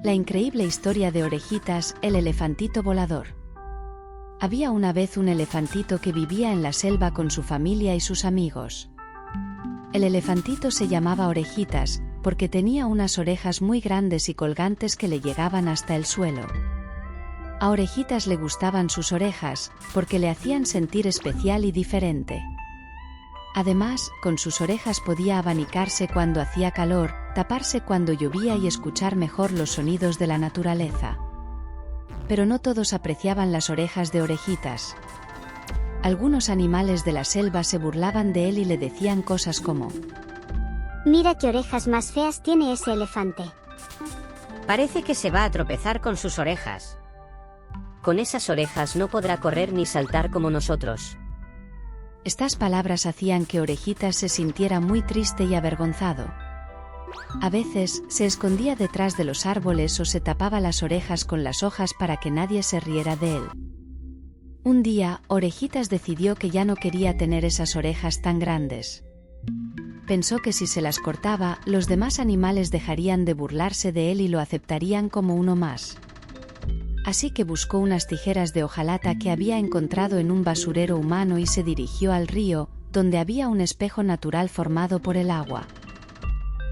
La increíble historia de Orejitas, el elefantito volador. Había una vez un elefantito que vivía en la selva con su familia y sus amigos. El elefantito se llamaba Orejitas, porque tenía unas orejas muy grandes y colgantes que le llegaban hasta el suelo. A Orejitas le gustaban sus orejas, porque le hacían sentir especial y diferente. Además, con sus orejas podía abanicarse cuando hacía calor, taparse cuando llovía y escuchar mejor los sonidos de la naturaleza. Pero no todos apreciaban las orejas de Orejitas. Algunos animales de la selva se burlaban de él y le decían cosas como: «Mira qué orejas más feas tiene ese elefante. Parece que se va a tropezar con sus orejas. Con esas orejas no podrá correr ni saltar como nosotros». Estas palabras hacían que Orejitas se sintiera muy triste y avergonzado. A veces, se escondía detrás de los árboles o se tapaba las orejas con las hojas para que nadie se riera de él. Un día, Orejitas decidió que ya no quería tener esas orejas tan grandes. Pensó que si se las cortaba, los demás animales dejarían de burlarse de él y lo aceptarían como uno más. Así que buscó unas tijeras de hojalata que había encontrado en un basurero humano y se dirigió al río, donde había un espejo natural formado por el agua.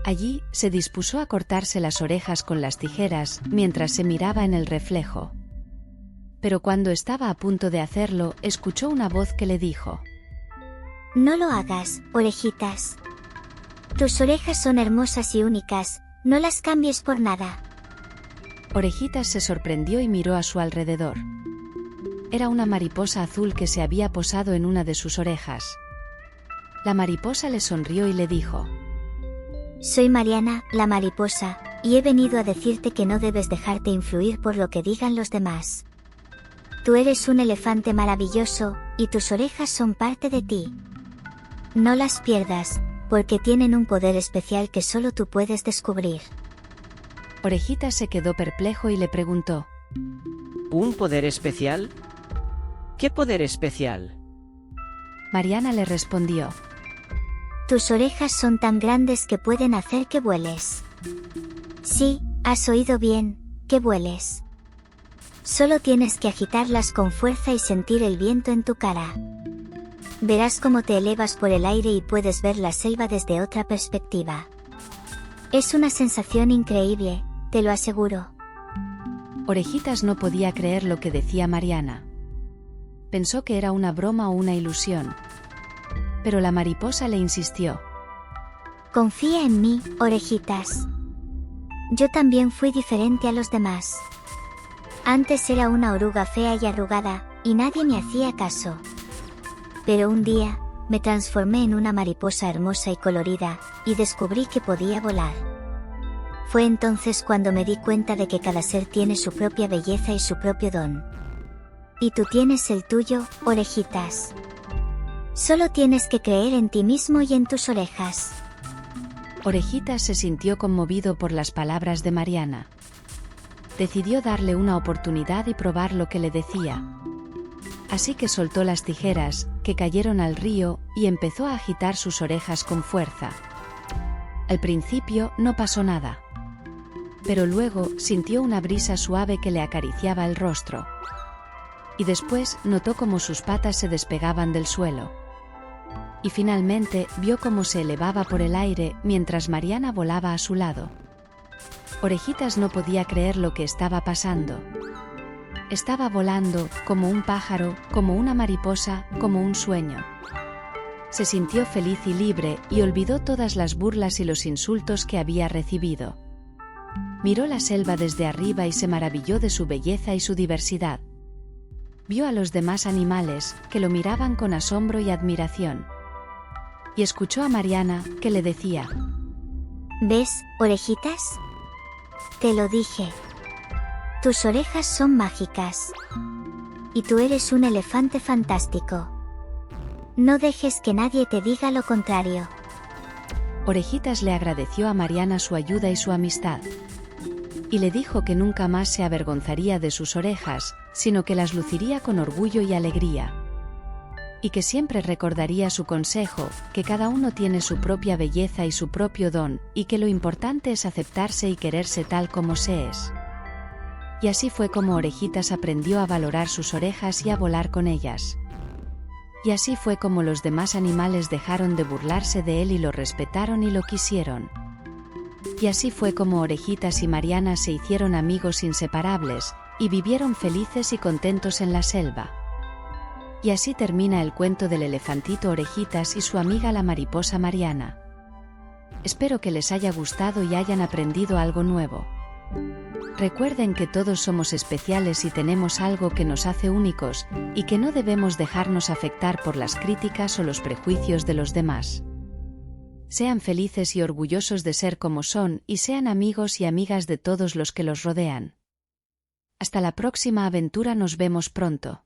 Allí, se dispuso a cortarse las orejas con las tijeras, mientras se miraba en el reflejo. Pero cuando estaba a punto de hacerlo, escuchó una voz que le dijo: «No lo hagas, Orejitas. Tus orejas son hermosas y únicas, no las cambies por nada». Orejitas se sorprendió y miró a su alrededor. Era una mariposa azul que se había posado en una de sus orejas. La mariposa le sonrió y le dijo: «Soy Mariana, la mariposa, y he venido a decirte que no debes dejarte influir por lo que digan los demás. Tú eres un elefante maravilloso, y tus orejas son parte de ti. No las pierdas, porque tienen un poder especial que solo tú puedes descubrir». Orejitas se quedó perplejo y le preguntó: ¿Un poder especial? ¿Qué poder especial? Mariana le respondió: «Tus orejas son tan grandes que pueden hacer que vueles». Sí, has oído bien, que vueles. Solo tienes que agitarlas con fuerza y sentir el viento en tu cara. Verás cómo te elevas por el aire y puedes ver la selva desde otra perspectiva. Es una sensación increíble, te lo aseguro. Orejitas no podía creer lo que decía Mariana. Pensó que era una broma o una ilusión. Pero la mariposa le insistió: «Confía en mí, Orejitas. Yo también fui diferente a los demás. Antes era una oruga fea y arrugada, y nadie me hacía caso. Pero un día, me transformé en una mariposa hermosa y colorida, y descubrí que podía volar. Fue entonces cuando me di cuenta de que cada ser tiene su propia belleza y su propio don. Y tú tienes el tuyo, Orejitas. Solo tienes que creer en ti mismo y en tus orejas». Orejitas se sintió conmovido por las palabras de Mariana. Decidió darle una oportunidad y probar lo que le decía. Así que soltó las tijeras, que cayeron al río, y empezó a agitar sus orejas con fuerza. Al principio no pasó nada. Pero luego sintió una brisa suave que le acariciaba el rostro. Y después notó cómo sus patas se despegaban del suelo. Y finalmente vio cómo se elevaba por el aire mientras Mariana volaba a su lado. Orejitas no podía creer lo que estaba pasando. Estaba volando, como un pájaro, como una mariposa, como un sueño. Se sintió feliz y libre, y olvidó todas las burlas y los insultos que había recibido. Miró la selva desde arriba y se maravilló de su belleza y su diversidad. Vio a los demás animales, que lo miraban con asombro y admiración. Y escuchó a Mariana, que le decía: «¿Ves, Orejitas? Te lo dije. Tus orejas son mágicas. Y tú eres un elefante fantástico. No dejes que nadie te diga lo contrario». Orejitas le agradeció a Mariana su ayuda y su amistad. Y le dijo que nunca más se avergonzaría de sus orejas, sino que las luciría con orgullo y alegría. Y que siempre recordaría su consejo, que cada uno tiene su propia belleza y su propio don, y que lo importante es aceptarse y quererse tal como se es. Y así fue como Orejitas aprendió a valorar sus orejas y a volar con ellas. Y así fue como los demás animales dejaron de burlarse de él y lo respetaron y lo quisieron. Y así fue como Orejitas y Mariana se hicieron amigos inseparables, y vivieron felices y contentos en la selva. Y así termina el cuento del elefantito Orejitas y su amiga la mariposa Mariana. Espero que les haya gustado y hayan aprendido algo nuevo. Recuerden que todos somos especiales y tenemos algo que nos hace únicos, y que no debemos dejarnos afectar por las críticas o los prejuicios de los demás. Sean felices y orgullosos de ser como son y sean amigos y amigas de todos los que los rodean. Hasta la próxima aventura, nos vemos pronto.